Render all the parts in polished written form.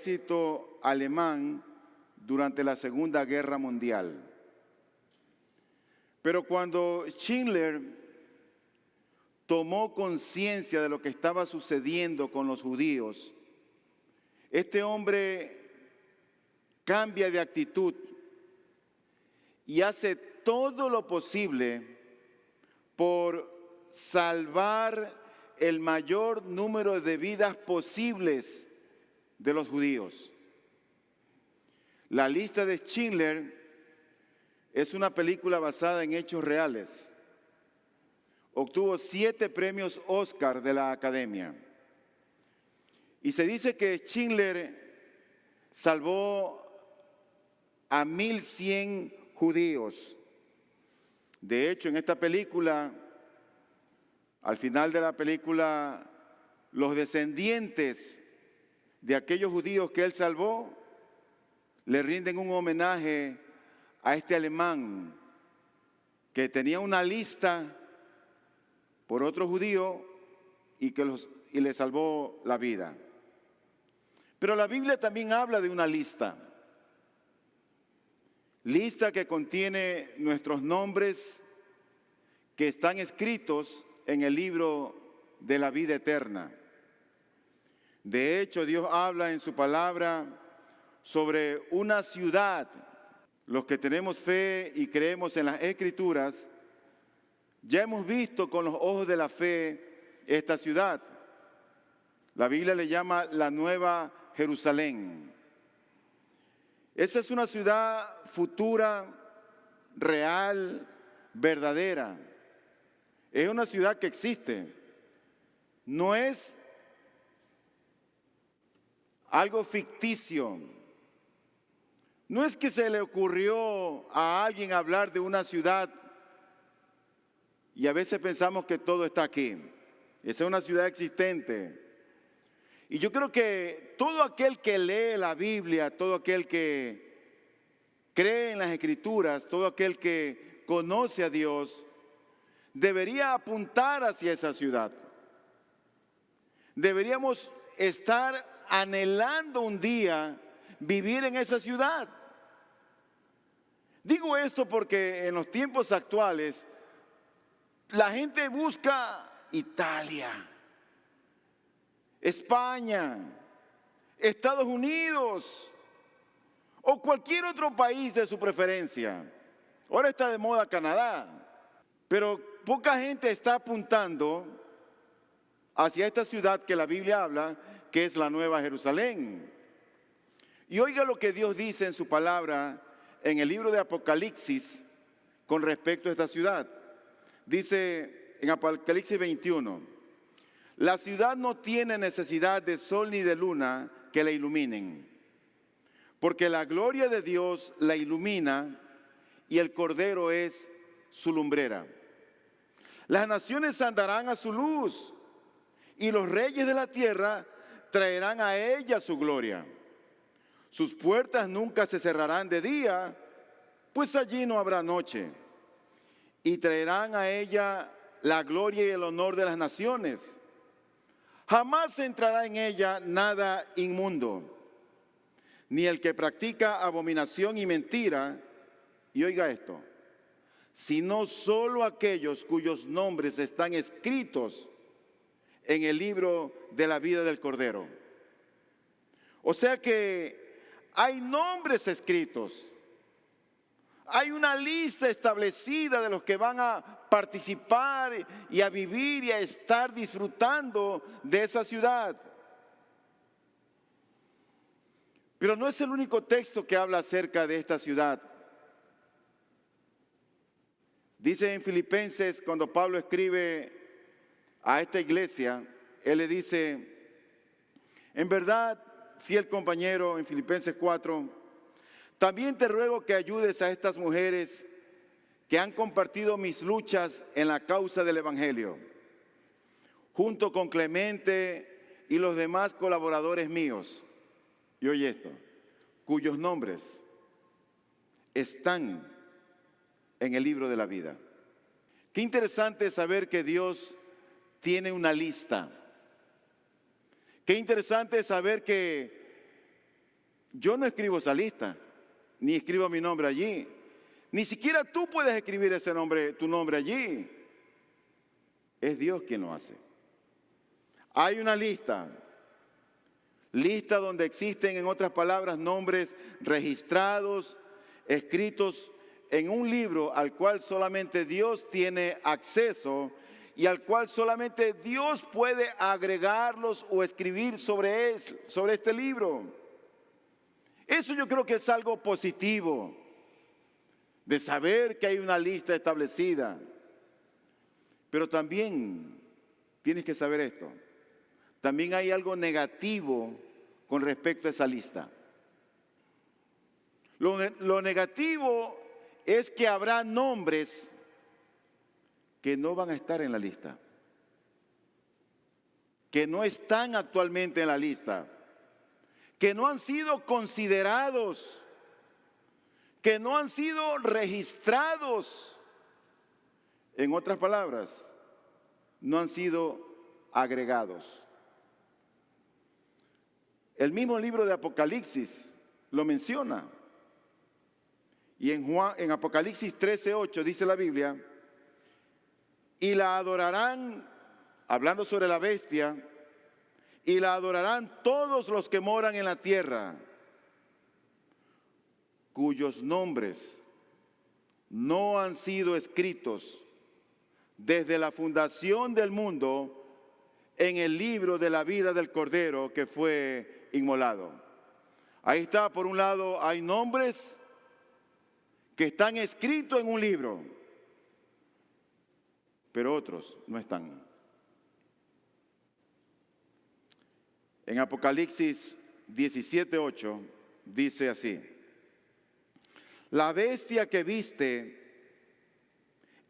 ejército alemán durante la Segunda Guerra Mundial. Pero cuando Schindler tomó conciencia de lo que estaba sucediendo con los judíos, este hombre cambia de actitud y hace todo lo posible por salvar el mayor número de vidas posibles de los judíos. La lista de Schindler es una película basada en hechos reales. Obtuvo 7 premios Oscar de la Academia. Y se dice que Schindler salvó a 1,100 judíos. De hecho, en esta película, al final de la película, los descendientes de aquellos judíos que él salvó le rinden un homenaje a este alemán que tenía una lista por otro judío y le salvó la vida. Pero la Biblia también habla de una lista que contiene nuestros nombres que están escritos en el libro de la vida eterna. De hecho, Dios habla en su palabra sobre una ciudad. Los que tenemos fe y creemos en las Escrituras, ya hemos visto con los ojos de la fe esta ciudad. La Biblia le llama la Nueva Jerusalén. Esa es una ciudad futura, real, verdadera. Es una ciudad que existe. No es algo ficticio. No es que se le ocurrió a alguien hablar de una ciudad y a veces pensamos que todo está aquí. Esa es una ciudad existente. Y yo creo que todo aquel que lee la Biblia, todo aquel que cree en las Escrituras, todo aquel que conoce a Dios, debería apuntar hacia esa ciudad. Deberíamos estar anhelando un día vivir en esa ciudad. Digo esto porque en los tiempos actuales la gente busca Italia, España, Estados Unidos o cualquier otro país de su preferencia. Ahora está de moda Canadá, pero poca gente está apuntando hacia esta ciudad que la Biblia habla, que es la Nueva Jerusalén. Y oiga lo que Dios dice en su palabra en el libro de Apocalipsis con respecto a esta ciudad. Dice en Apocalipsis 21, la ciudad no tiene necesidad de sol ni de luna que la iluminen, porque la gloria de Dios la ilumina y el Cordero es su lumbrera. Las naciones andarán a su luz y los reyes de la tierra traerán a ella su gloria. Sus puertas nunca se cerrarán de día, pues allí no habrá noche. Y traerán a ella la gloria y el honor de las naciones. Jamás entrará en ella nada inmundo, ni el que practica abominación y mentira, y oiga esto, sino solo aquellos cuyos nombres están escritos en el libro de la vida del Cordero. O sea que hay nombres escritos, hay una lista establecida de los que van a participar y a vivir y a estar disfrutando de esa ciudad. Pero no es el único texto que habla acerca de esta ciudad. Dice en Filipenses, cuando Pablo escribe a esta iglesia, él le dice, en verdad, fiel compañero, en Filipenses 4, también te ruego que ayudes a estas mujeres que han compartido mis luchas en la causa del Evangelio, junto con Clemente y los demás colaboradores míos. Y oye esto, cuyos nombres están en el libro de la vida. Qué interesante saber que Dios tiene una lista. Qué interesante saber que Yo no escribo esa lista, ni escribo mi nombre allí. Ni siquiera tú puedes escribir ese nombre, tu nombre allí. Es Dios quien lo hace. Hay una lista donde existen, en otras palabras, nombres registrados, escritos en un libro al cual solamente Dios tiene acceso y al cual solamente Dios puede agregarlos o escribir sobre este libro. Eso yo creo que es algo positivo, de saber que hay una lista establecida. Pero también tienes que saber esto. También hay algo negativo con respecto a esa lista. Lo negativo es que habrá nombres que no van a estar en la lista, que no están actualmente en la lista, que no han sido considerados, que no han sido registrados. En otras palabras, no han sido agregados. El mismo libro de Apocalipsis lo menciona. Y en Apocalipsis 13:8 dice la Biblia: y la adorarán, hablando sobre la bestia, y la adorarán todos los que moran en la tierra, cuyos nombres no han sido escritos desde la fundación del mundo en el libro de la vida del Cordero que fue inmolado. Ahí está, por un lado, hay nombres que están escritos en un libro, pero otros no están. En Apocalipsis 17:8 dice así: la bestia que viste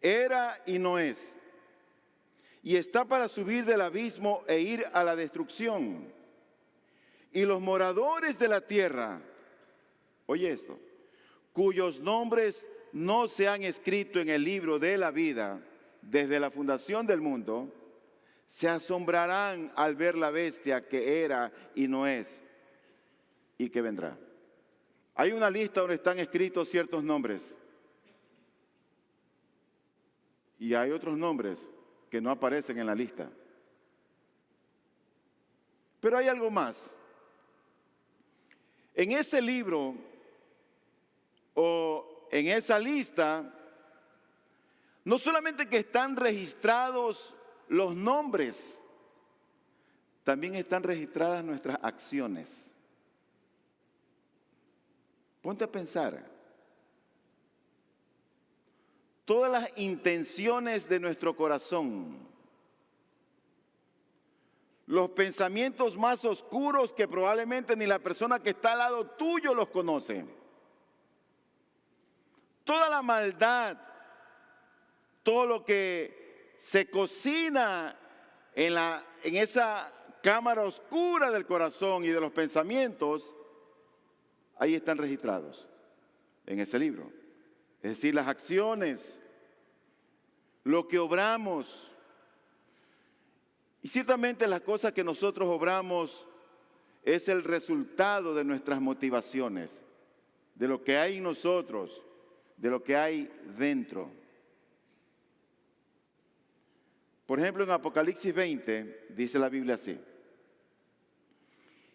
era y no es, y está para subir del abismo e ir a la destrucción. Y los moradores de la tierra, oye esto, cuyos nombres no se han escrito en el libro de la vida desde la fundación del mundo, se asombrarán al ver la bestia que era y no es y que vendrá. Hay una lista donde están escritos ciertos nombres y hay otros nombres que no aparecen en la lista. Pero hay algo más. En ese libro o en esa lista, no solamente que están registrados los nombres, también están registradas nuestras acciones. Ponte a pensar. Todas las intenciones de nuestro corazón, los pensamientos más oscuros que probablemente ni la persona que está al lado tuyo los conoce. Toda la maldad, todo lo que se cocina en esa cámara oscura del corazón y de los pensamientos, ahí están registrados en ese libro. Es decir, las acciones, lo que obramos. Y ciertamente las cosas que nosotros obramos es el resultado de nuestras motivaciones, de lo que hay en nosotros, de lo que hay dentro. Por ejemplo, en Apocalipsis 20 dice la Biblia así: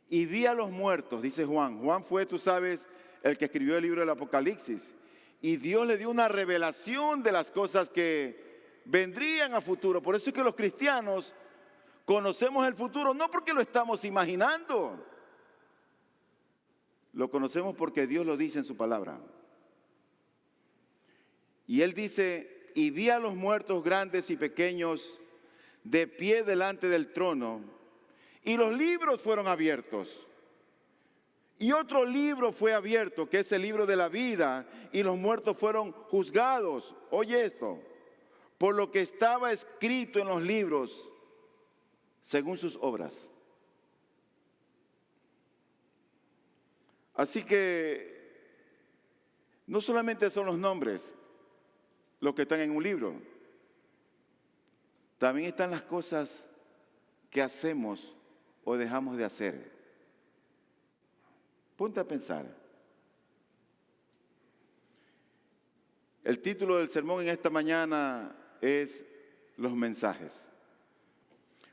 y vi a los muertos, dice Juan. Juan fue, tú sabes, el que escribió el libro del Apocalipsis. Y Dios le dio una revelación de las cosas que vendrían a futuro. Por eso es que los cristianos conocemos el futuro, no porque lo estamos imaginando. Lo conocemos porque Dios lo dice en su palabra. Y Él dice: y vi a los muertos grandes y pequeños de pie delante del trono, y los libros fueron abiertos. Y otro libro fue abierto, que es el libro de la vida, y los muertos fueron juzgados. Oye esto: por lo que estaba escrito en los libros, según sus obras. Así que no solamente son los nombres los que están en un libro, también están las cosas que hacemos o dejamos de hacer. Ponte a pensar. El título del sermón en esta mañana es Los mensajes.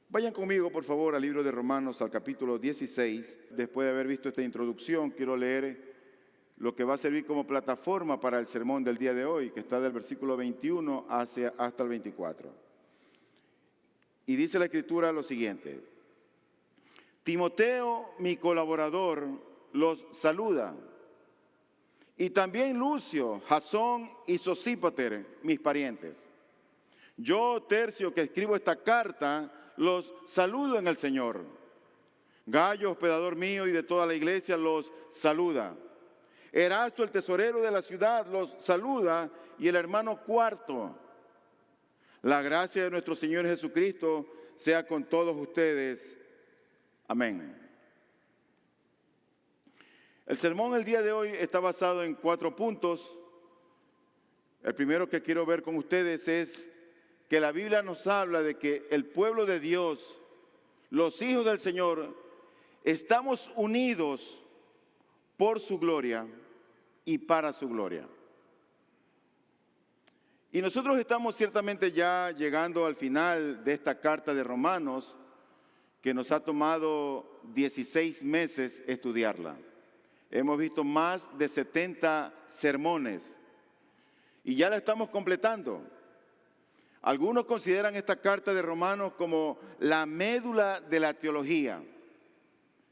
Vayan conmigo, por favor, al libro de Romanos, al capítulo 16. Después de haber visto esta introducción, quiero leer lo que va a servir como plataforma para el sermón del día de hoy, que está del versículo 21 hasta el 24. Y dice la Escritura lo siguiente: Timoteo, mi colaborador, los saluda. Y también Lucio, Jasón y Sosípater, mis parientes. Yo, Tercio, que escribo esta carta, los saludo en el Señor. Gayo, hospedador mío y de toda la iglesia, los saluda. Erasto, el tesorero de la ciudad, los saluda, y el hermano Cuarto. La gracia de nuestro Señor Jesucristo sea con todos ustedes. Amén. El sermón del día de hoy está basado en 4 puntos. El primero que quiero ver con ustedes es que la Biblia nos habla de que el pueblo de Dios, los hijos del Señor, estamos unidos por su gloria y para su gloria. Y nosotros estamos ciertamente ya llegando al final de esta carta de Romanos, que nos ha tomado 16 meses estudiarla. Hemos visto más de 70 sermones y ya la estamos completando. Algunos consideran esta carta de Romanos como la médula de la teología.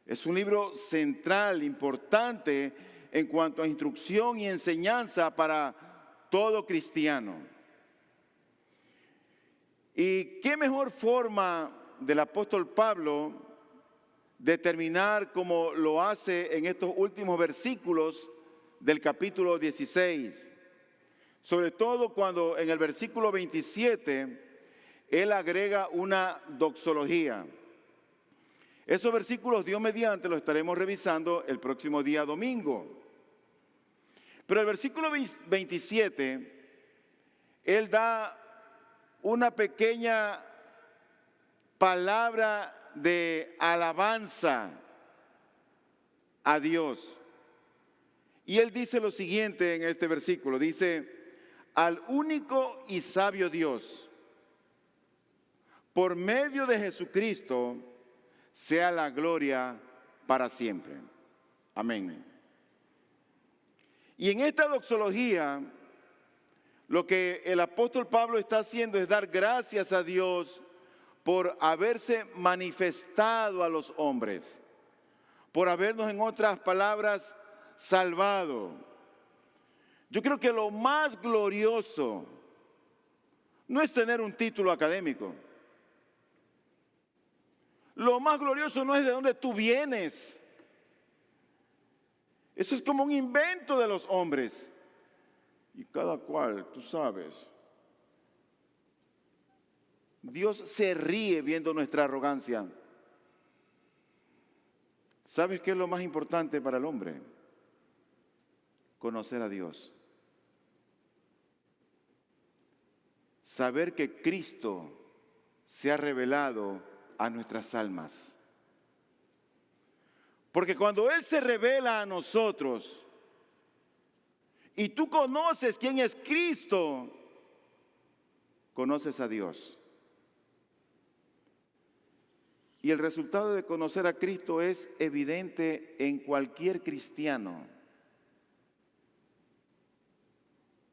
Es un libro central, importante en cuanto a instrucción y enseñanza para todo cristiano. ¿Y qué mejor forma del apóstol Pablo de terminar como lo hace en estos últimos versículos del capítulo 16? Sobre todo cuando en el versículo 27 él agrega una doxología. Esos versículos, Dios mediante, los estaremos revisando el próximo día domingo. Pero el versículo 27, él da una pequeña palabra de alabanza a Dios. Y él dice lo siguiente en este versículo, dice: al único y sabio Dios, por medio de Jesucristo, sea la gloria para siempre. Amén. Y en esta doxología, lo que el apóstol Pablo está haciendo es dar gracias a Dios por haberse manifestado a los hombres, por habernos, en otras palabras, salvado. Yo creo que lo más glorioso no es tener un título académico. Lo más glorioso no es de dónde tú vienes. Eso es como un invento de los hombres. Y cada cual, tú sabes, Dios se ríe viendo nuestra arrogancia. ¿Sabes qué es lo más importante para el hombre? Conocer a Dios. Saber que Cristo se ha revelado a nuestras almas. Porque cuando Él se revela a nosotros y tú conoces quién es Cristo, conoces a Dios. Y el resultado de conocer a Cristo es evidente en cualquier cristiano.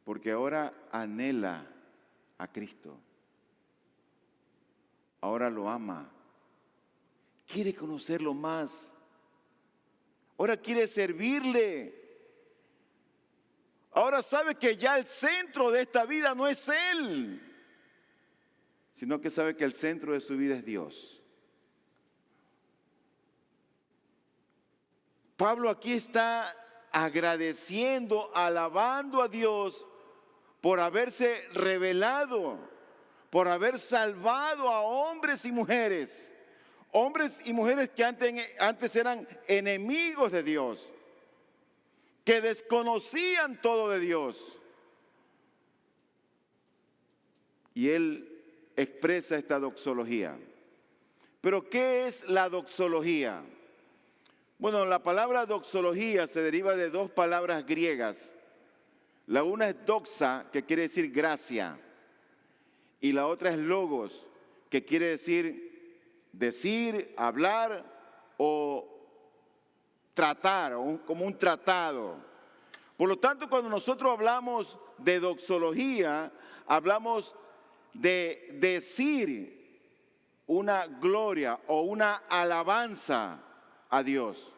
Porque ahora anhela a Cristo. Ahora lo ama. Quiere conocerlo más. Ahora quiere servirle. Ahora sabe que ya el centro de esta vida no es Él, sino que sabe que el centro de su vida es Dios. Pablo aquí está agradeciendo, alabando a Dios por haberse revelado, por haber salvado a hombres y mujeres que antes eran enemigos de Dios, que desconocían todo de Dios. Y él expresa esta doxología. ¿Pero qué es la doxología? Bueno, la palabra doxología se deriva de dos palabras griegas. La una es doxa, que quiere decir gracia, y la otra es logos, que quiere decir, hablar o tratar, como un tratado. Por lo tanto, cuando nosotros hablamos de doxología, hablamos de decir una gloria o una alabanza a Dios.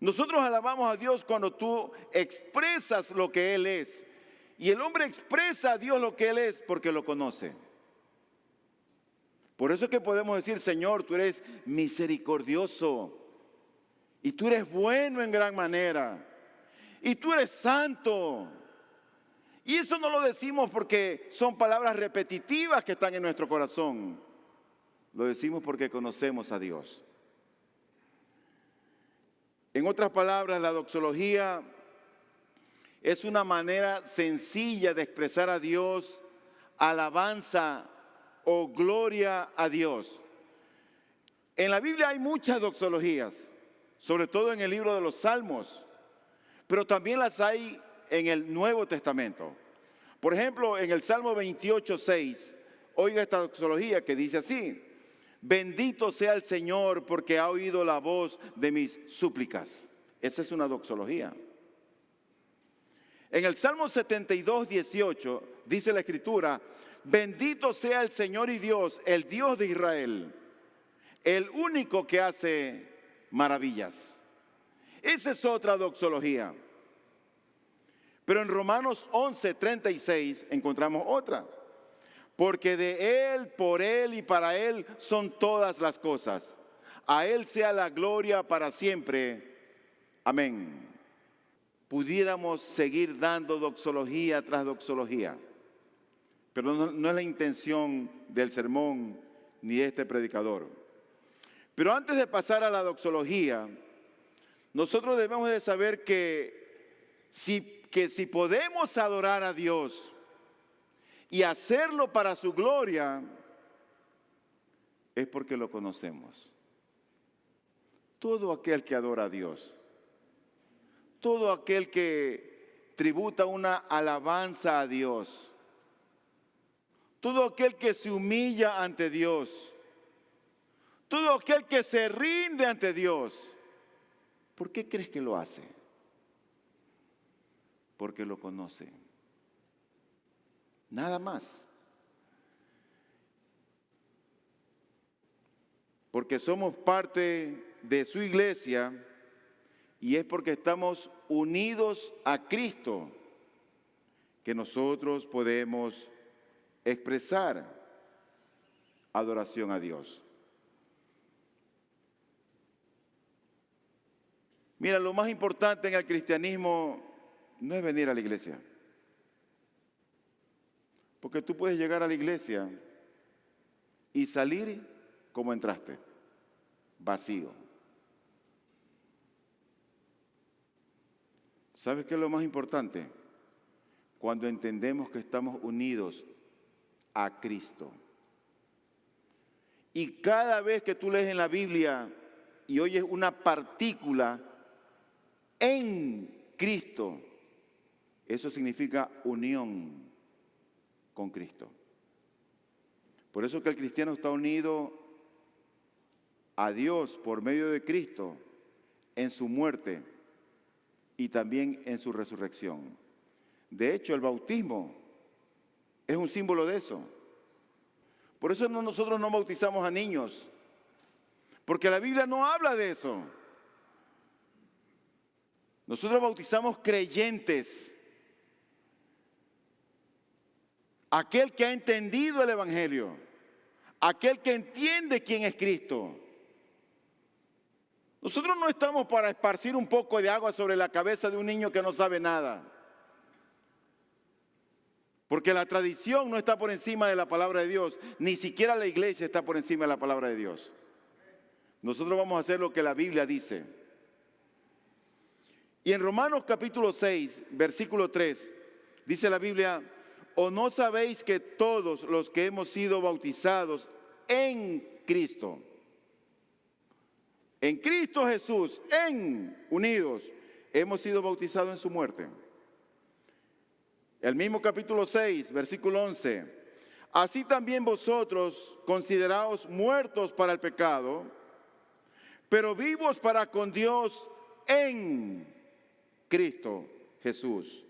Nosotros alabamos a Dios cuando tú expresas lo que Él es. Y el hombre expresa a Dios lo que Él es porque lo conoce. Por eso es que podemos decir: Señor, tú eres misericordioso. Y tú eres bueno en gran manera. Y tú eres santo. Y eso no lo decimos porque son palabras repetitivas que están en nuestro corazón. Lo decimos porque conocemos a Dios. En otras palabras, la doxología es una manera sencilla de expresar a Dios, alabanza o gloria a Dios. En la Biblia hay muchas doxologías, sobre todo en el libro de los Salmos, pero también las hay en el Nuevo Testamento. Por ejemplo, en el Salmo 28:6, oiga esta doxología que dice así: bendito sea el Señor porque ha oído la voz de mis súplicas. Esa es una doxología. En el Salmo 72:18 dice la Escritura: bendito sea el Señor y Dios, el Dios de Israel, el único que hace maravillas. Esa es otra doxología. Pero en Romanos 11:36 encontramos otra. Porque de Él, por Él y para Él son todas las cosas. A Él sea la gloria para siempre. Amén. Pudiéramos seguir dando doxología tras doxología, pero no es la intención del sermón ni de este predicador. Pero antes de pasar a la doxología, nosotros debemos de saber que si podemos adorar a Dios y hacerlo para su gloria, es porque lo conocemos. Todo aquel que adora a Dios, todo aquel que tributa una alabanza a Dios, todo aquel que se humilla ante Dios, todo aquel que se rinde ante Dios, ¿por qué crees que lo hace? Porque lo conoce. Nada más. Porque somos parte de su iglesia y es porque estamos unidos a Cristo que nosotros podemos expresar adoración a Dios. Mira, lo más importante en el cristianismo no es venir a la iglesia. Porque tú puedes llegar a la iglesia y salir como entraste, vacío. ¿Sabes qué es lo más importante? Cuando entendemos que estamos unidos a Cristo. Y cada vez que tú lees en la Biblia y oyes una partícula en Cristo, eso significa unión con Cristo. Por eso que el cristiano está unido a Dios por medio de Cristo en su muerte y también en su resurrección. De hecho, el bautismo es un símbolo de eso. Por eso nosotros no bautizamos a niños, porque la Biblia no habla de eso. Nosotros bautizamos creyentes. Aquel que ha entendido el Evangelio, aquel que entiende quién es Cristo. Nosotros no estamos para esparcir un poco de agua sobre la cabeza de un niño que no sabe nada. Porque la tradición no está por encima de la palabra de Dios, ni siquiera la iglesia está por encima de la palabra de Dios. Nosotros vamos a hacer lo que la Biblia dice. Y en Romanos capítulo 6, versículo 3, dice la Biblia: ¿o no sabéis que todos los que hemos sido bautizados en Cristo, en Cristo Jesús, unidos, hemos sido bautizados en su muerte. El mismo capítulo 6, versículo 11. Así también vosotros, consideraos muertos para el pecado, pero vivos para con Dios en Cristo Jesús.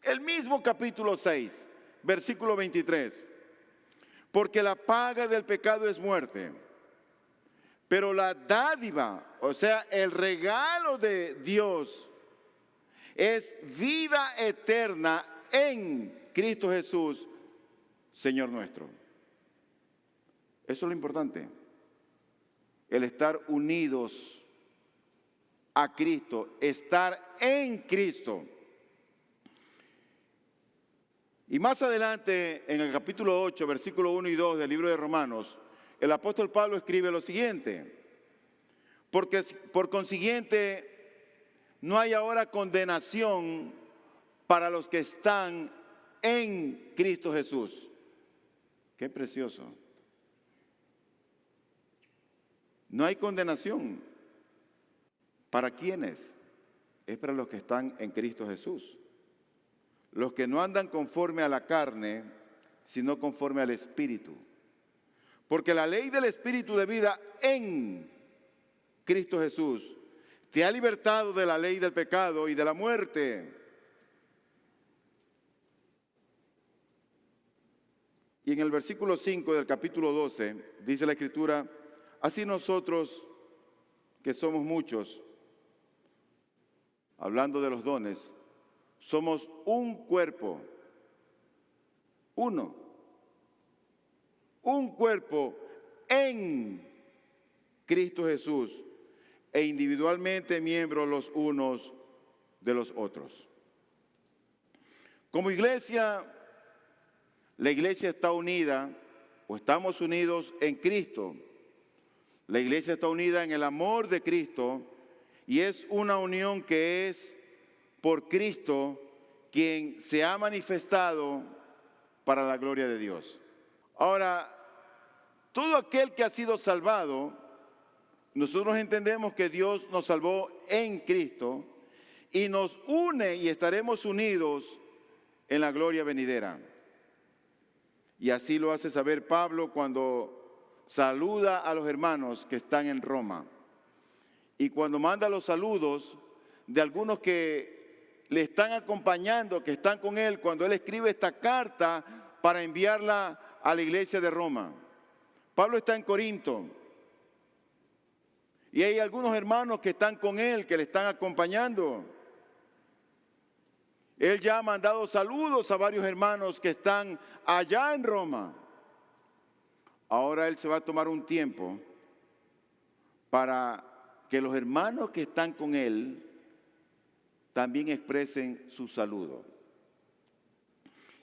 El mismo capítulo 6, versículo 23. Porque la paga del pecado es muerte, pero la dádiva, o sea, el regalo de Dios es vida eterna en Cristo Jesús, Señor nuestro. Eso es lo importante, el estar unidos a Cristo, estar en Cristo. Y más adelante, en el capítulo 8, versículo 1 y 2 del libro de Romanos, el apóstol Pablo escribe lo siguiente: porque por consiguiente no hay ahora condenación para los que están en Cristo Jesús. Qué precioso. No hay condenación. ¿Para quiénes? Es para los que están en Cristo Jesús. Los que no andan conforme a la carne, sino conforme al Espíritu. Porque la ley del Espíritu de vida en Cristo Jesús te ha libertado de la ley del pecado y de la muerte. Y en el versículo 5 del capítulo 12 dice la Escritura: así nosotros, que somos muchos, hablando de los dones, somos un cuerpo, un cuerpo en Cristo Jesús, e individualmente miembros los unos de los otros. Como iglesia, la iglesia está unida, o estamos unidos en Cristo. La iglesia está unida en el amor de Cristo, y es una unión que es por Cristo, quien se ha manifestado para la gloria de Dios. Ahora, todo aquel que ha sido salvado, nosotros entendemos que Dios nos salvó en Cristo y nos une y estaremos unidos en la gloria venidera. Y así lo hace saber Pablo cuando saluda a los hermanos que están en Roma. Y cuando manda los saludos de algunos que le están acompañando, que están con él, cuando él escribe esta carta para enviarla a la iglesia de Roma. Pablo está en Corinto y hay algunos hermanos que están con él, que le están acompañando. Él ya ha mandado saludos a varios hermanos que están allá en Roma. Ahora él se va a tomar un tiempo para que los hermanos que están con él también expresen su saludo.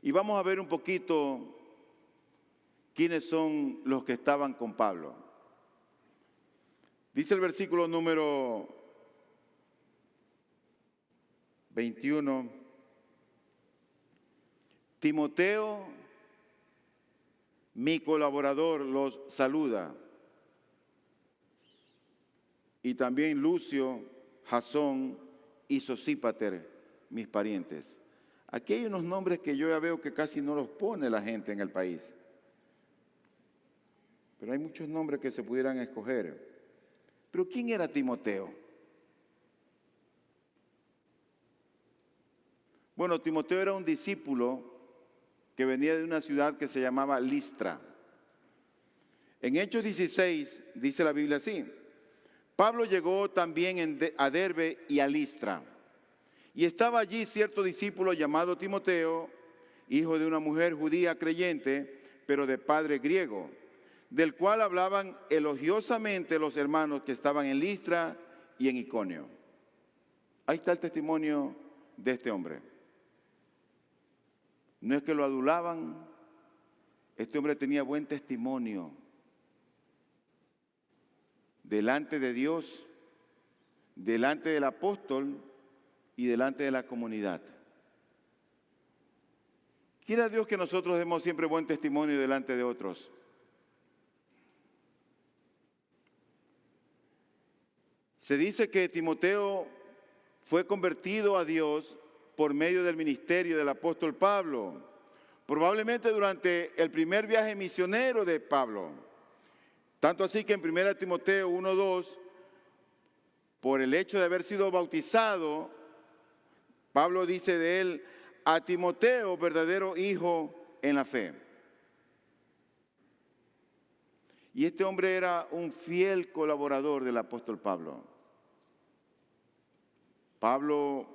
Y vamos a ver un poquito quiénes son los que estaban con Pablo. Dice el versículo número 21. Timoteo, mi colaborador, los saluda. Y también Lucio, Jasón y Sosípater, mis parientes. Aquí hay unos nombres que yo ya veo que casi no los pone la gente en el país. Pero hay muchos nombres que se pudieran escoger. Pero ¿quién era Timoteo? Bueno, Timoteo era un discípulo que venía de una ciudad que se llamaba Listra. En Hechos 16 dice la Biblia así: Pablo llegó también a Derbe y a Listra, y estaba allí cierto discípulo llamado Timoteo, hijo de una mujer judía creyente, pero de padre griego, del cual hablaban elogiosamente los hermanos que estaban en Listra y en Iconio. Ahí está el testimonio de este hombre. No es que lo adulaban, este hombre tenía buen testimonio delante de Dios, delante del apóstol y delante de la comunidad. Quiera Dios que nosotros demos siempre buen testimonio delante de otros. Se dice que Timoteo fue convertido a Dios por medio del ministerio del apóstol Pablo, probablemente durante el primer viaje misionero de Pablo. Tanto así que en 1 Timoteo 1:2, por el hecho de haber sido bautizado, Pablo dice de él: a Timoteo, verdadero hijo en la fe. Y este hombre era un fiel colaborador del apóstol Pablo. Pablo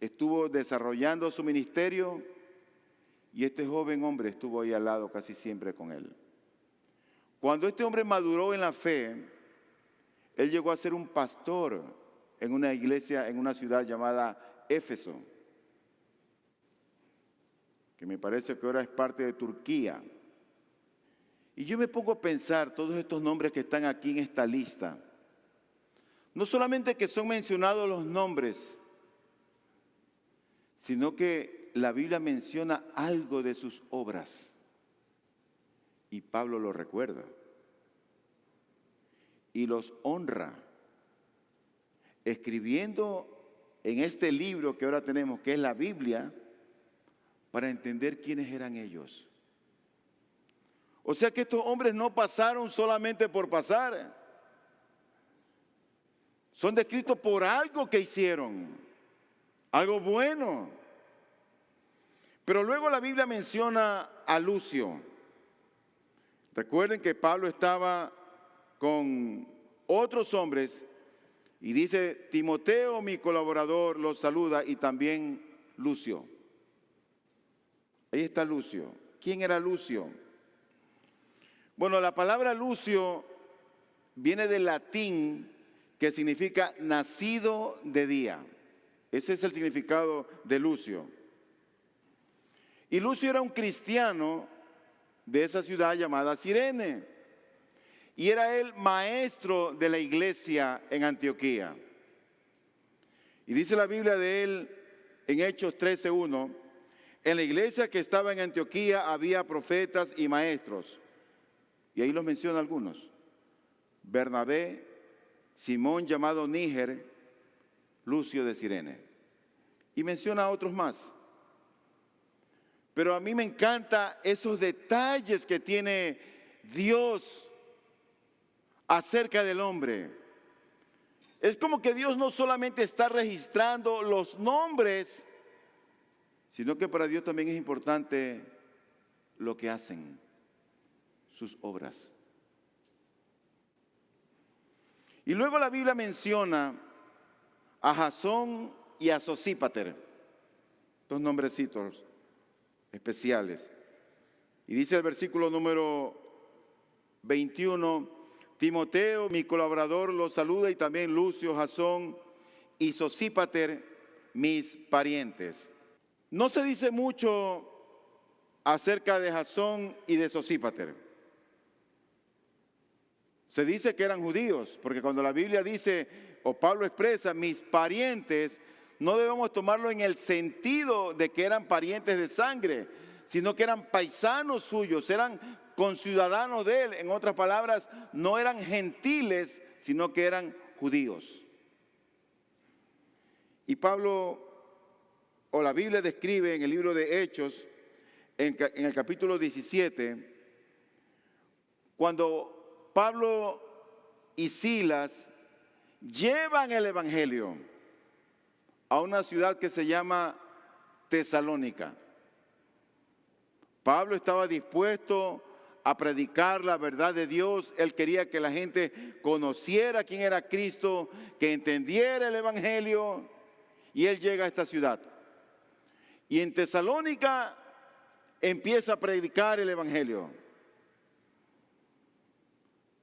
estuvo desarrollando su ministerio y este joven hombre estuvo ahí al lado casi siempre con él. Cuando este hombre maduró en la fe, él llegó a ser un pastor en una iglesia en una ciudad llamada Éfeso, que me parece que ahora es parte de Turquía. Y yo me pongo a pensar todos estos nombres que están aquí en esta lista. No solamente que son mencionados los nombres, sino que la Biblia menciona algo de sus obras. Y Pablo lo recuerda. Y los honra. Escribiendo en este libro que ahora tenemos, que es la Biblia, para entender quiénes eran ellos. O sea que estos hombres no pasaron solamente por pasar. Son descritos por algo que hicieron, algo bueno. Pero luego la Biblia menciona a Lucio. Recuerden que Pablo estaba con otros hombres y dice: Timoteo, mi colaborador, los saluda, y también Lucio. Ahí está Lucio. ¿Quién era Lucio? Bueno, la palabra Lucio viene del latín, que significa nacido de día. Ese es el significado de Lucio. Y Lucio era un cristiano de esa ciudad llamada Cirene. Y era él maestro de la iglesia en Antioquía. Y dice la Biblia de él en Hechos 13:1: en la iglesia que estaba en Antioquía había profetas y maestros. Y ahí los menciona algunos: Bernabé, Simón llamado Níger, Lucio de Cirene. Y menciona a otros más. Pero a mí me encantan esos detalles que tiene Dios acerca del hombre. Es como que Dios no solamente está registrando los nombres, sino que para Dios también es importante lo que hacen, sus obras. Y luego la Biblia menciona a Jasón y a Sosípater, dos nombrecitos especiales. Y dice el versículo número 21: Timoteo, mi colaborador, los saluda, y también Lucio, Jasón y Sosípater, mis parientes. No se dice mucho acerca de Jasón y de Sosípater. Se dice que eran judíos, porque cuando la Biblia dice, o Pablo expresa, mis parientes, no debemos tomarlo en el sentido de que eran parientes de sangre, sino que eran paisanos suyos, eran conciudadanos de él. En otras palabras, no eran gentiles, sino que eran judíos. Y Pablo, o la Biblia describe en el libro de Hechos, en el capítulo 17, cuando Pablo y Silas llevan el evangelio a una ciudad que se llama Tesalónica. Pablo estaba dispuesto a predicar la verdad de Dios. Él quería que la gente conociera quién era Cristo, que entendiera el evangelio, y él llega a esta ciudad. Y en Tesalónica empieza a predicar el evangelio.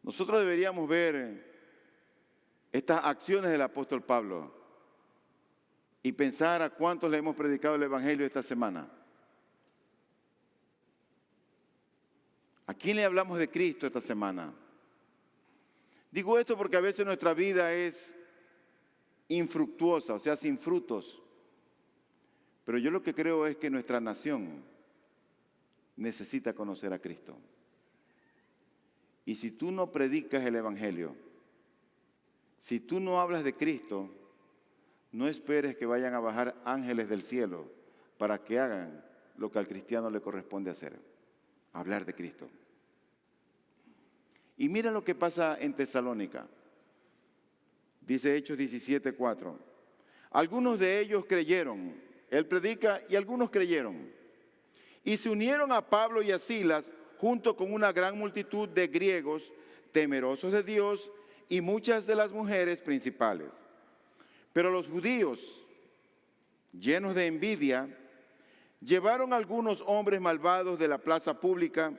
Nosotros deberíamos ver estas acciones del apóstol Pablo y pensar a cuántos le hemos predicado el evangelio esta semana. ¿A quién le hablamos de Cristo esta semana? Digo esto porque a veces nuestra vida es infructuosa, o sea, sin frutos. Pero yo lo que creo es que nuestra nación necesita conocer a Cristo. Y si tú no predicas el evangelio, Si tú no hablas de Cristo, no esperes que vayan a bajar ángeles del cielo para que hagan lo que al cristiano le corresponde hacer, hablar de Cristo. Y mira lo que pasa en Tesalónica. Dice Hechos 17:4. Algunos de ellos creyeron. Él predica y algunos creyeron. Y se unieron a Pablo y a Silas junto con una gran multitud de griegos temerosos de Dios y muchas de las mujeres principales. Pero los judíos, llenos de envidia, llevaron a algunos hombres malvados de la plaza pública,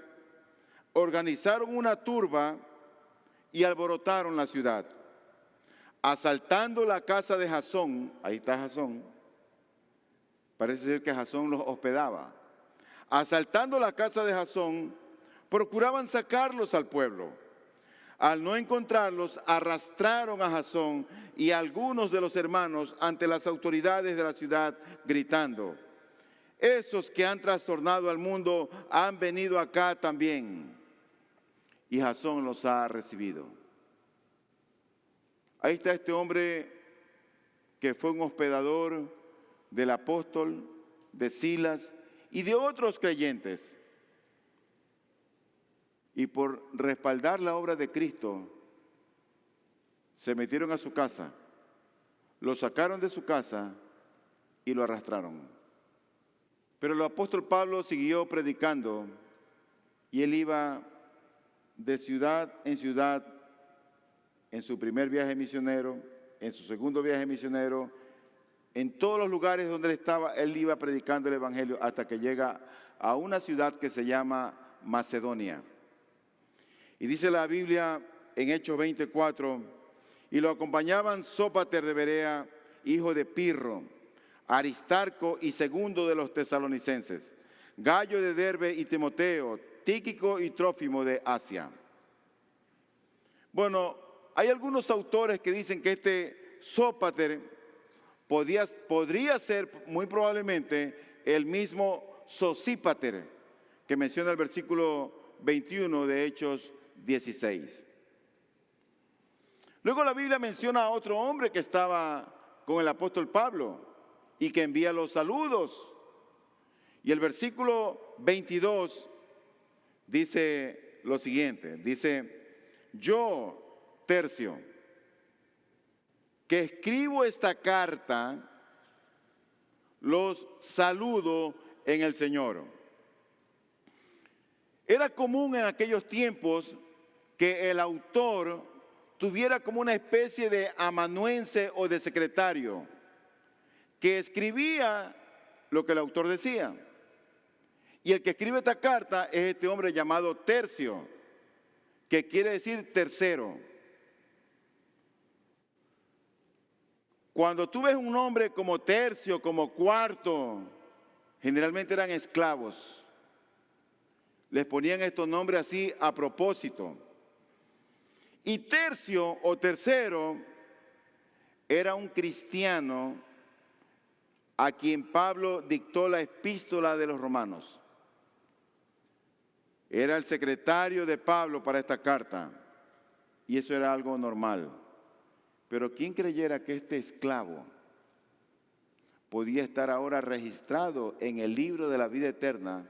organizaron una turba y alborotaron la ciudad, asaltando la casa de Jasón. Ahí está Jasón. Parece ser que Jasón los hospedaba. Asaltando la casa de Jasón, procuraban sacarlos al pueblo. Al no encontrarlos, arrastraron a Jasón y a algunos de los hermanos ante las autoridades de la ciudad, gritando: esos que han trastornado al mundo han venido acá también. Y Jasón los ha recibido. Ahí está este hombre que fue un hospedador del apóstol, de Silas y de otros creyentes. Y por respaldar la obra de Cristo, se metieron a su casa, lo sacaron de su casa y lo arrastraron. Pero el apóstol Pablo siguió predicando y él iba de ciudad en ciudad, en su primer viaje misionero, en su segundo viaje misionero, en todos los lugares donde él estaba, él iba predicando el evangelio hasta que llega a una ciudad que se llama Macedonia. Y dice la Biblia en Hechos 24, y lo acompañaban Sópater de Berea, hijo de Pirro, Aristarco y segundo de los tesalonicenses, Gallo de Derbe y Timoteo, Tíquico y Trófimo de Asia. Bueno, hay algunos autores que dicen que este Sópater podría ser muy probablemente el mismo Sosípater que menciona el versículo 21 de Hechos 16. Luego la Biblia menciona a otro hombre que estaba con el apóstol Pablo y que envía los saludos. Y el versículo 22 dice lo siguiente, dice: yo, Tercio, que escribo esta carta, los saludo en el Señor. Era común en aquellos tiempos que el autor tuviera como una especie de amanuense o de secretario que escribía lo que el autor decía. Y el que escribe esta carta es este hombre llamado Tercio, que quiere decir tercero. Cuando tú ves un nombre como Tercio, como Cuarto, generalmente eran esclavos. Les ponían estos nombres así a propósito. Y Tercio o tercero era un cristiano a quien Pablo dictó la epístola de los romanos. Era el secretario de Pablo para esta carta. Y eso era algo normal. Pero ¿quién creyera que este esclavo podía estar ahora registrado en el libro de la vida eterna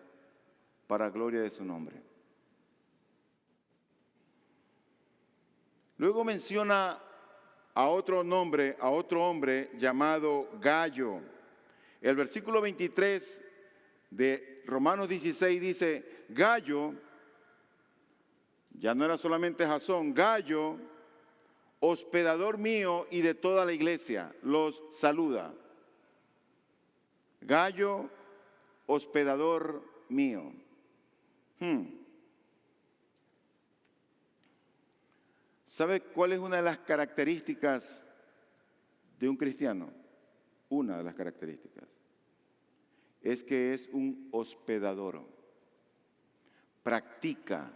para gloria de su nombre? Luego menciona a otro hombre llamado Gallo. El versículo 23 de Romanos 16 dice: Gallo, ya no era solamente Jasón, Gallo, hospedador mío y de toda la iglesia, los saluda. Gallo, hospedador mío. ¿Sabe cuál es una de las características de un cristiano? Una de las características es que es un hospedador. Practica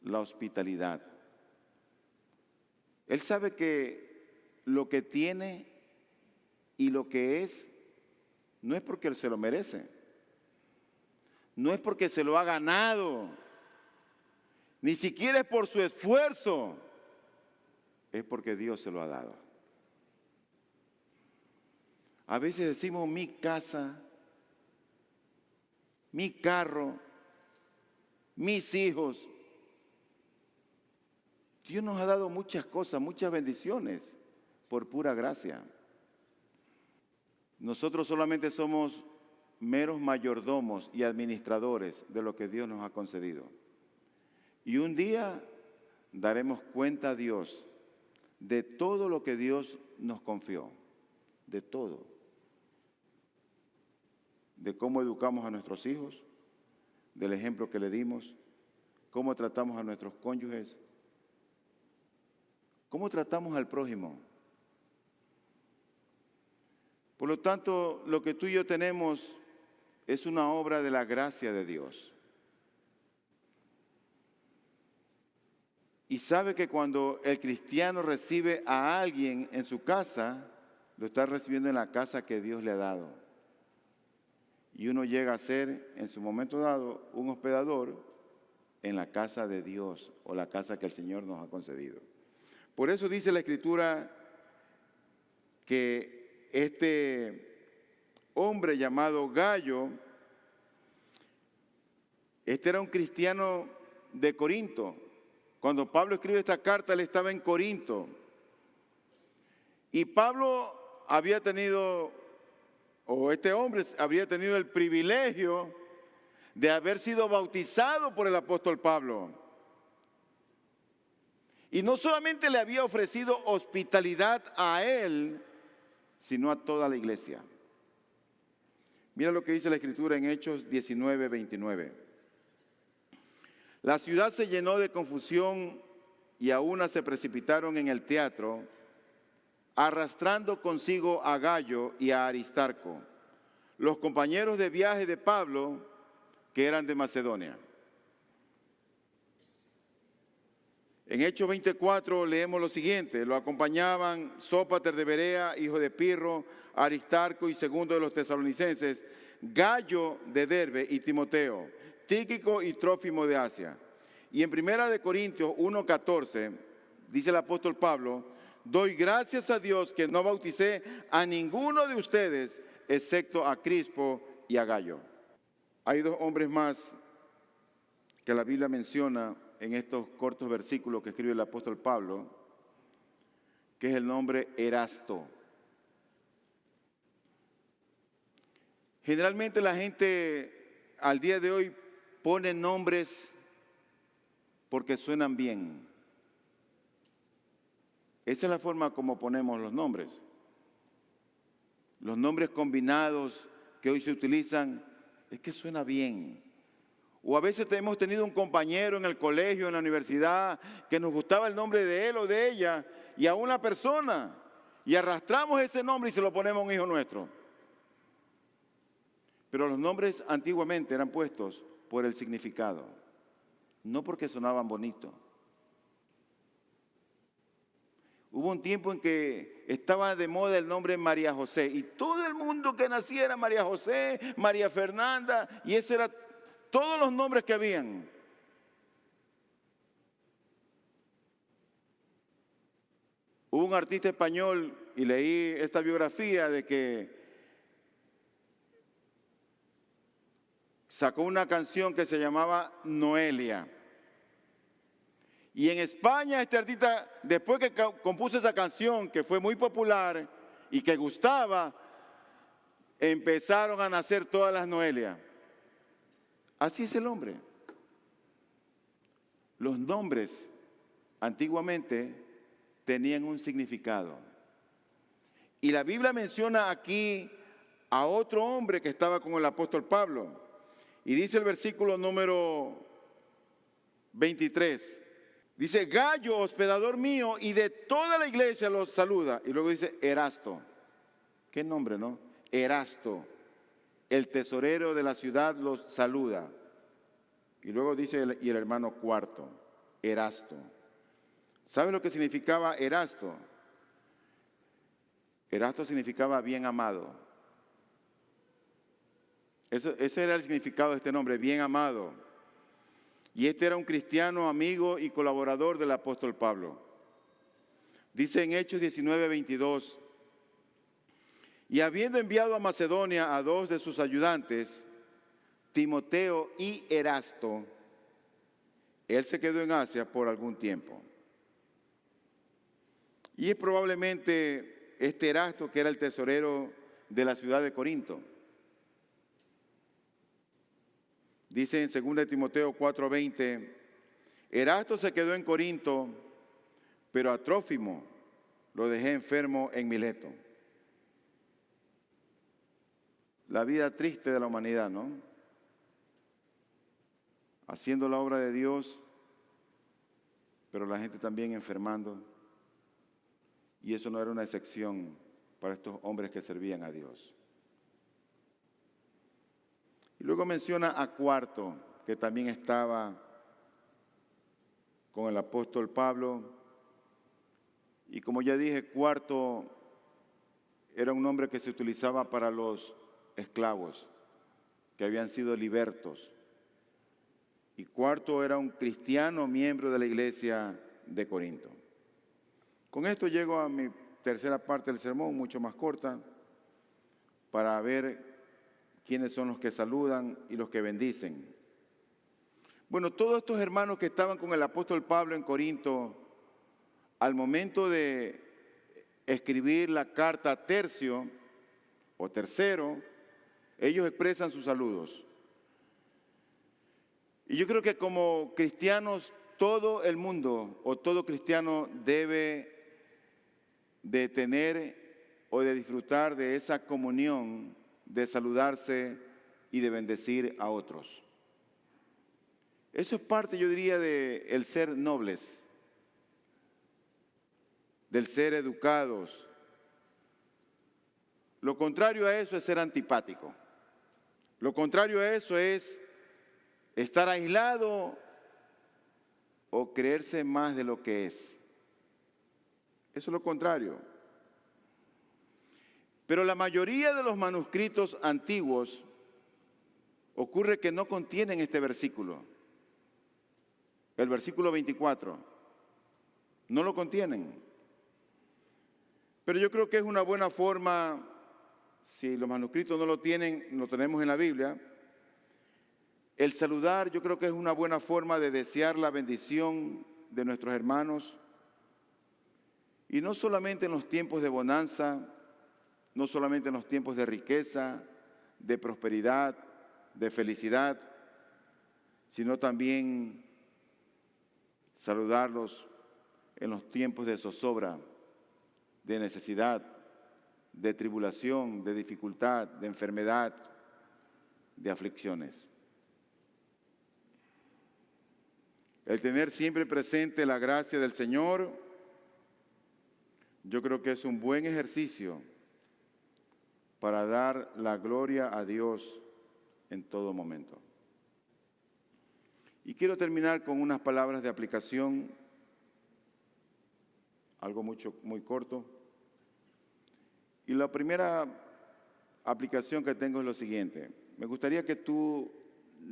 la hospitalidad. Él sabe que lo que tiene y lo que es no es porque se lo merece, no es porque se lo ha ganado, ni siquiera es por su esfuerzo. es porque Dios se lo ha dado. A veces decimos mi casa, mi carro, mis hijos. Dios nos ha dado muchas cosas, muchas bendiciones por pura gracia. Nosotros solamente somos meros mayordomos y administradores de lo que Dios nos ha concedido. Y un día daremos cuenta a Dios de todo lo que Dios nos confió, de todo. De cómo educamos a nuestros hijos, del ejemplo que le dimos, cómo tratamos a nuestros cónyuges, cómo tratamos al prójimo. Por lo tanto, lo que tú y yo tenemos es una obra de la gracia de Dios. Y sabe que cuando el cristiano recibe a alguien en su casa, lo está recibiendo en la casa que Dios le ha dado. Y uno llega a ser, en su momento dado, un hospedador en la casa de Dios o la casa que el Señor nos ha concedido. Por eso dice la Escritura que este hombre llamado Gayo, este era un cristiano de Corinto. Cuando Pablo escribe esta carta, él estaba en Corinto. Y Pablo había tenido, o este hombre habría tenido el privilegio de haber sido bautizado por el apóstol Pablo. Y no solamente le había ofrecido hospitalidad a él, sino a toda la iglesia. Mira lo que dice la Escritura en Hechos 19, 29. La ciudad se llenó de confusión y a una se precipitaron en el teatro, arrastrando consigo a Gayo y a Aristarco, los compañeros de viaje de Pablo, que eran de Macedonia. En Hechos 24 leemos lo siguiente: lo acompañaban Sópater de Berea, hijo de Pirro, Aristarco y segundo de los tesalonicenses, Gayo de Derbe y Timoteo, Tíquico y Trófimo de Asia. Y en 1 Corintios 1:14 dice el apóstol Pablo: doy gracias a Dios que no bauticé a ninguno de ustedes excepto a Crispo y a Gayo. Hay dos hombres más que la Biblia menciona en estos cortos versículos que escribe el apóstol Pablo, que es el nombre Erasto. Generalmente la gente al día de hoy pone nombres porque suenan bien. Esa es la forma como ponemos los nombres. Los nombres combinados que hoy se utilizan es que suena bien. O a veces hemos tenido un compañero en el colegio, en la universidad, que nos gustaba el nombre de él o de ella, y a una persona, y arrastramos ese nombre y se lo ponemos a un hijo nuestro. Pero los nombres antiguamente eran puestos por el significado, no porque sonaban bonito. Hubo un tiempo en que estaba de moda el nombre María José, y todo el mundo que naciera María José, María Fernanda, y ese era todos los nombres que habían. Hubo un artista español, y leí esta biografía, de que sacó una canción que se llamaba Noelia. Y en España este artista, después que compuso esa canción, que fue muy popular y que gustaba, empezaron a nacer todas las Noelias. Así es el hombre. Los nombres antiguamente tenían un significado. Y la Biblia menciona aquí a otro hombre que estaba con el apóstol Pablo. Y dice el versículo número 23. Dice: Gayo, hospedador mío, y de toda la iglesia los saluda. Y luego dice Erasto. ¿Qué nombre, no? Erasto, el tesorero de la ciudad, los saluda. Y luego dice y el hermano Cuarto, Erasto. ¿Sabe lo que significaba Erasto? Erasto significaba bien amado. Ese era el significado de este nombre, bien amado. Y este era un cristiano, amigo y colaborador del apóstol Pablo. Dice en Hechos 19:22, y habiendo enviado a Macedonia a 2 de sus ayudantes, Timoteo y Erasto, él se quedó en Asia por algún tiempo. Y es probablemente este Erasto que era el tesorero de la ciudad de Corinto. Dice en 2 Timoteo 4:20, Erasto se quedó en Corinto, pero a Trófimo lo dejé enfermo en Mileto. La vida triste de la humanidad, ¿no? Haciendo la obra de Dios, pero la gente también enfermando. Y eso no era una excepción para estos hombres que servían a Dios. Y luego menciona a Cuarto, que también estaba con el apóstol Pablo. Y como ya dije, Cuarto era un nombre que se utilizaba para los esclavos que habían sido libertos. Y Cuarto era un cristiano miembro de la iglesia de Corinto. Con esto llego a mi tercera parte del sermón, mucho más corta, para ver quiénes son los que saludan y los que bendicen. Bueno, todos estos hermanos que estaban con el apóstol Pablo en Corinto, al momento de escribir la carta tercio o tercero, ellos expresan sus saludos. Y yo creo que como cristianos, todo el mundo o todo cristiano debe de tener o de disfrutar de esa comunión, de saludarse y de bendecir a otros. Eso es parte, yo diría, del ser nobles, del ser educados. Lo contrario a eso es ser antipático. Lo contrario a eso es estar aislado o creerse más de lo que es. Eso es lo contrario. Pero la mayoría de los manuscritos antiguos ocurre que no contienen este versículo. El versículo 24. No lo contienen. Pero yo creo que es una buena forma, si los manuscritos no lo tienen, lo tenemos en la Biblia. El saludar, yo creo que es una buena forma de desear la bendición de nuestros hermanos. Y no solamente en los tiempos de bonanza, no solamente en los tiempos de riqueza, de prosperidad, de felicidad, sino también saludarlos en los tiempos de zozobra, de necesidad, de tribulación, de dificultad, de enfermedad, de aflicciones. El tener siempre presente la gracia del Señor, yo creo que es un buen ejercicio para dar la gloria a Dios en todo momento. Y quiero terminar con unas palabras de aplicación, algo muy corto. Y la primera aplicación que tengo es lo siguiente. Me gustaría que tú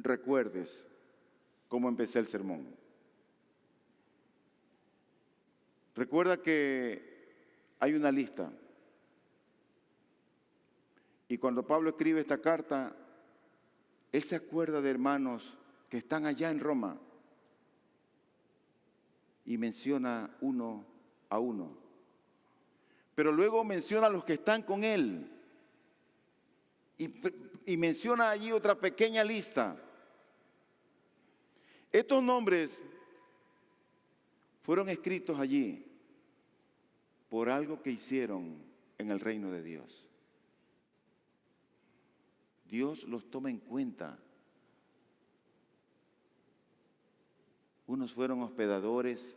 recuerdes cómo empecé el sermón. Recuerda que hay una lista. Y cuando Pablo escribe esta carta, él se acuerda de hermanos que están allá en Roma y menciona uno a uno. Pero luego menciona a los que están con él y menciona allí otra pequeña lista. Estos nombres fueron escritos allí por algo que hicieron en el reino de Dios. Dios los toma en cuenta. Unos fueron hospedadores,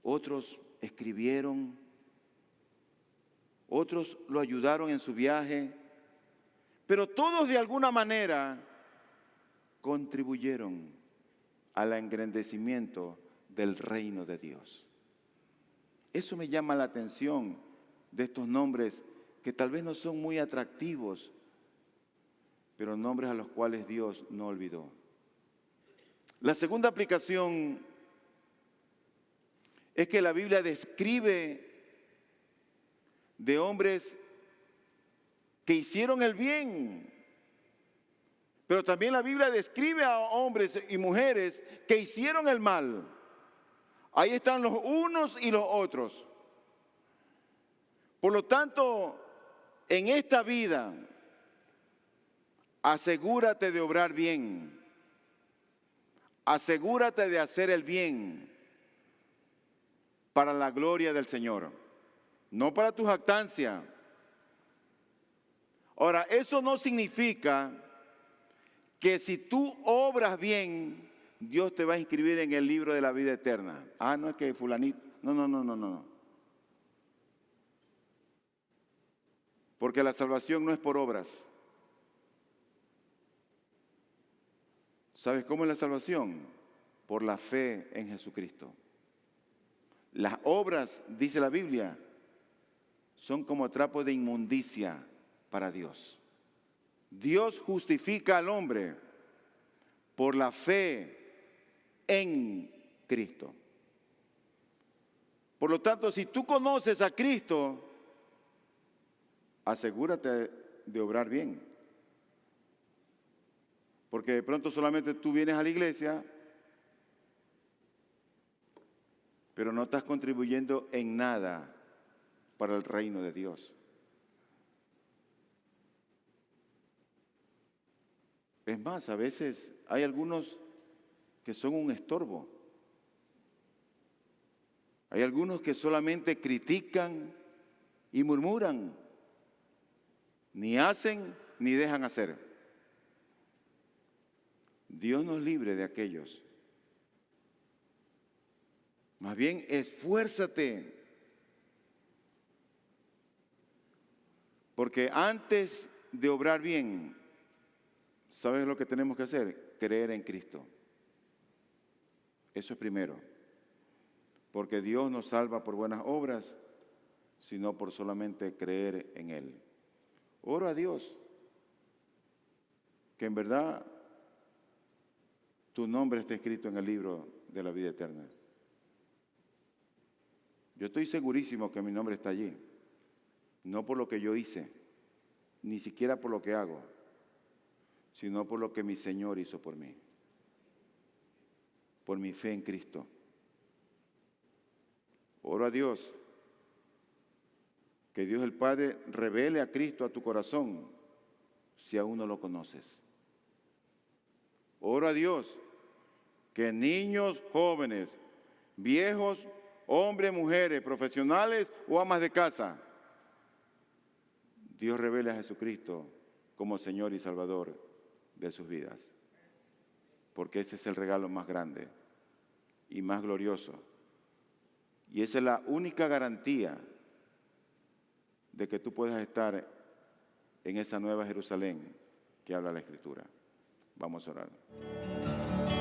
otros escribieron, otros lo ayudaron en su viaje, pero todos de alguna manera contribuyeron al engrandecimiento del reino de Dios. Eso me llama la atención de estos nombres que tal vez no son muy atractivos, pero nombres a los cuales Dios no olvidó. La segunda aplicación es que la Biblia describe de hombres que hicieron el bien, pero también la Biblia describe a hombres y mujeres que hicieron el mal. Ahí están los unos y los otros. Por lo tanto, en esta vida, asegúrate de obrar bien. Asegúrate de hacer el bien para la gloria del Señor, no para tu jactancia. Ahora, eso no significa que si tú obras bien, Dios te va a inscribir en el libro de la vida eterna. Ah, no es que fulanito. No. Porque la salvación no es por obras. ¿Sabes cómo es la salvación? Por la fe en Jesucristo. Las obras, dice la Biblia, son como trapos de inmundicia para Dios. Dios justifica al hombre por la fe en Cristo. Por lo tanto, si tú conoces a Cristo, asegúrate de obrar bien. Porque de pronto solamente tú vienes a la iglesia, pero no estás contribuyendo en nada para el reino de Dios. Es más, a veces hay algunos que son un estorbo. Hay algunos que solamente critican y murmuran. Ni hacen ni dejan hacer. Dios nos libre de aquellos. Más bien, esfuérzate. Porque antes de obrar bien, ¿sabes lo que tenemos que hacer? Creer en Cristo. Eso es primero. Porque Dios no salva por buenas obras, sino por solamente creer en Él. Oro a Dios que en verdad tu nombre esté escrito en el libro de la vida eterna. Yo estoy segurísimo que mi nombre está allí. No por lo que yo hice, ni siquiera por lo que hago, sino por lo que mi Señor hizo por mí. Por mi fe en Cristo. Oro a Dios que Dios el Padre revele a Cristo a tu corazón si aún no lo conoces. Oro a Dios que niños, jóvenes, viejos, hombres, mujeres, profesionales o amas de casa, Dios revele a Jesucristo como Señor y Salvador de sus vidas. Porque ese es el regalo más grande y más glorioso. Y esa es la única garantía de que tú puedas estar en esa nueva Jerusalén que habla la Escritura. Vamos a orar.